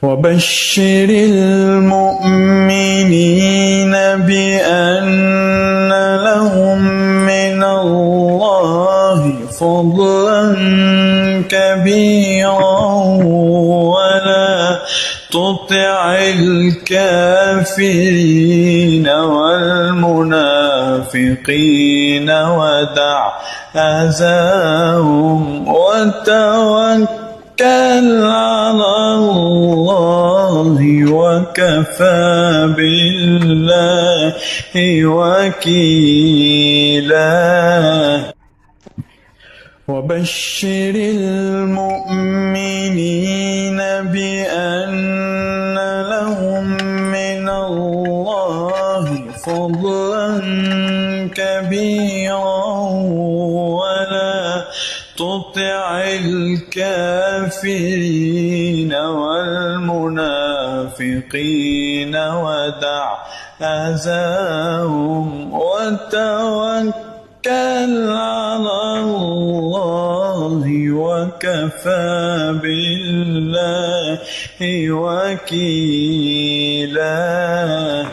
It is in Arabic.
وبشر المؤمنين بأن لهم من الله فضلا كبيرا ولا تطع الكافرين والمنافقين ودع أذاهم وتوكل على الله وكفى بالله وكيلا وبشر المؤمنين بأن لهم من الله فضلا كبيرا ولا تطع الكافرين والمنافقين ودع أذاهم وتوكل على الله وكفى بالله وكيلا